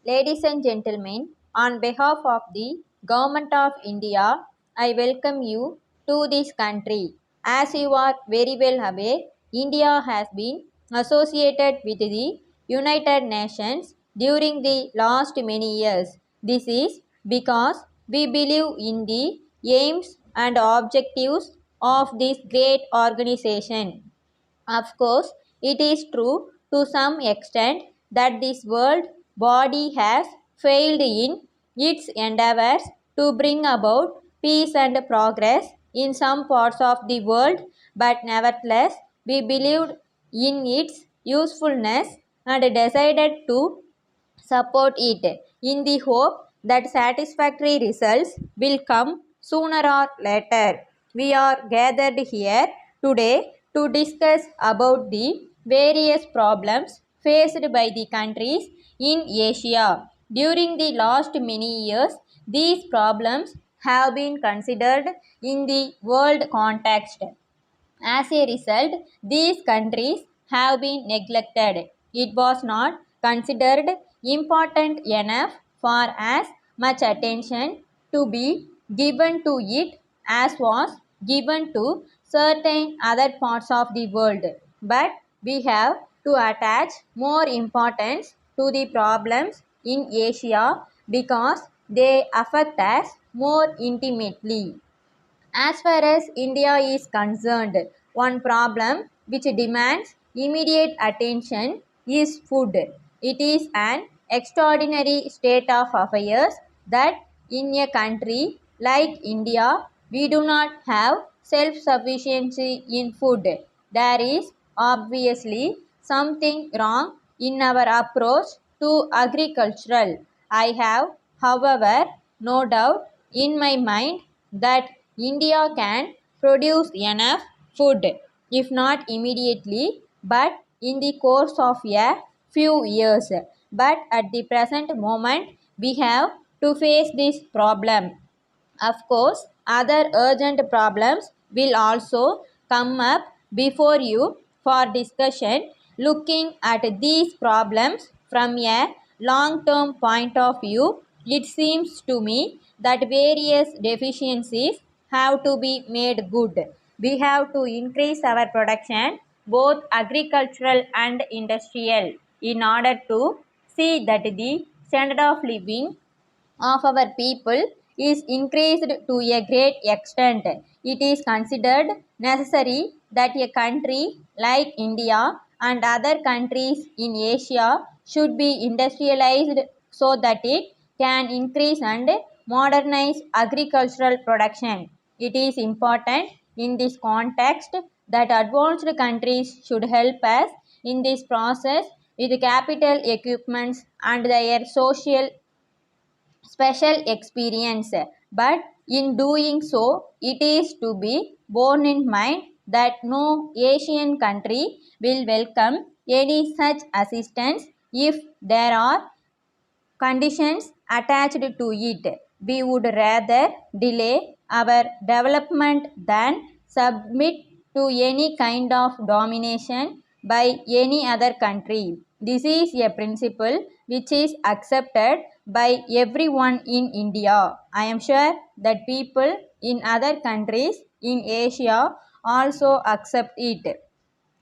Ladies and gentlemen, on behalf of the Government of India, I welcome you to this country. As you are very well aware, India has been associated with the United Nations during the last many years. This is because we believe in the aims and objectives of this great organization. Of course, it is true to some extent that this world body has failed in its endeavors to bring about peace and progress in some parts of the world, but nevertheless, we believed in its usefulness and decided to support it in the hope that satisfactory results will come sooner or later. We are gathered here today to discuss about the various problems faced by the countries in Asia. During the last many years, these problems have been considered in the world context. As a result, these countries have been neglected. It was not considered important enough for as much attention to be given to it as was given to certain other parts of the world. But we have to attach more importance to the problems in Asia because they affect us more intimately. As far as India is concerned, one problem which demands immediate attention is food. It is an extraordinary state of affairs that in a country like India, we do not have self sufficiency in food. There is obviously something wrong in our approach to agricultural. I have, however, no doubt in my mind that India can produce enough food, if not immediately, but in the course of a few years. But at the present moment, we have to face this problem. Of course, other urgent problems will also come up before you for discussion. Looking at these problems from a long term point of view, it seems to me that various deficiencies have to be made good. We have to increase our production, both agricultural and industrial, in order to see that the standard of living of our people is increased to a great extent. It is considered necessary that a country like India and other countries in Asia should be industrialized so that it can increase and modernize agricultural production. It is important in this context that advanced countries should help us in this process with capital equipments and their social special experience. But in doing so, it is to be borne in mind that no Asian country will welcome any such assistance if there are conditions attached to it. We would rather delay our development than submit to any kind of domination by any other country. This is a principle which is accepted by everyone in India. I am sure that people in other countries in Asia also accept it.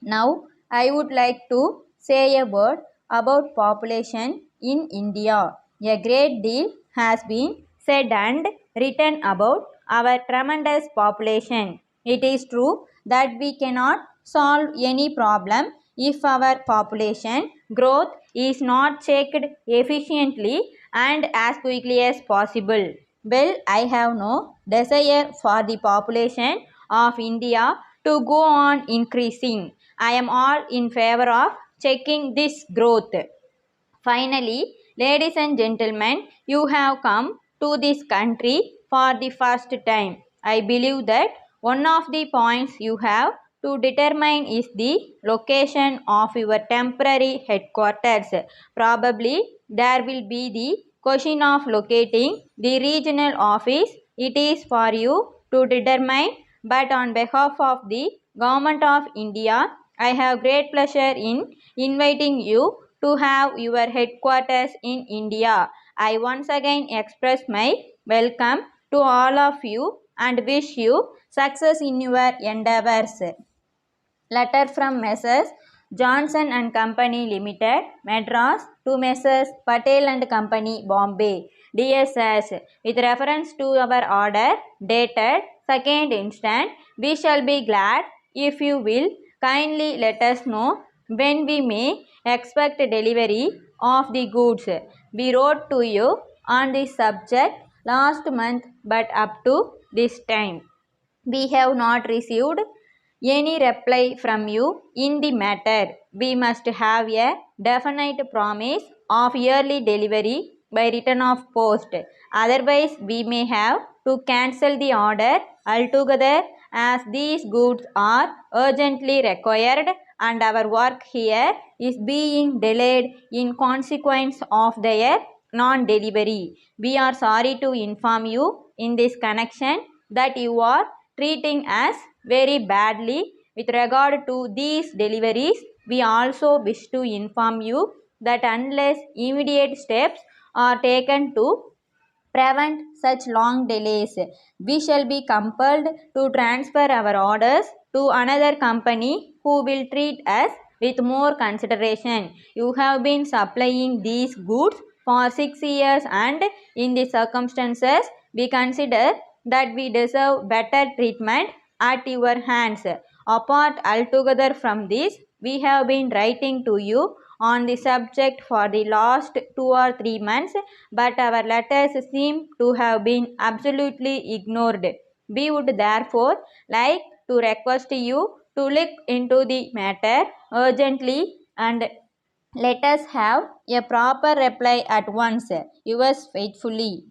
Now, I would like to say a word about population in India. A great deal has been said and written about our tremendous population. It is true that we cannot solve any problem if our population growth is not checked efficiently and as quickly as possible. Well, I have no desire for the population of India to go on increasing. I am all in favor of checking this growth. Finally, ladies and gentlemen, you have come to this country for the first time. I believe that one of the points you have to determine is the location of your temporary headquarters. Probably there will be the question of locating the regional office. It is for you to determine, but on behalf of the Government of India, I have great pleasure in inviting you to have your headquarters in India. I once again express my welcome to all of you and wish you success in your endeavors. Letter from Messrs. Johnson and Company Limited, Madras to Messrs. Patel and Company, Bombay. Dear Sirs, with reference to our order dated 2nd instant, we shall be glad if you will kindly let us know when we may expect delivery of the goods. We wrote to you on this subject last month, but up to this time we have not received any reply from you in the matter. We must have a definite promise of yearly delivery by return of post. Otherwise, we may have to cancel the order altogether as these goods are urgently required and our work here is being delayed in consequence of their non-delivery. We are sorry to inform you in this connection that you are treating us very badly with regard to these deliveries. We also wish to inform you that unless immediate steps are taken to prevent such long delays, we shall be compelled to transfer our orders to another company who will treat us with more consideration. You have been supplying these goods for 6 years and in the circumstances we consider that we deserve better treatment at your hands. Apart altogether from this, we have been writing to you on the subject for the last 2 or 3 months, but our letters seem to have been absolutely ignored. We would therefore like to request you to look into the matter urgently and let us have a proper reply at once. Yours faithfully.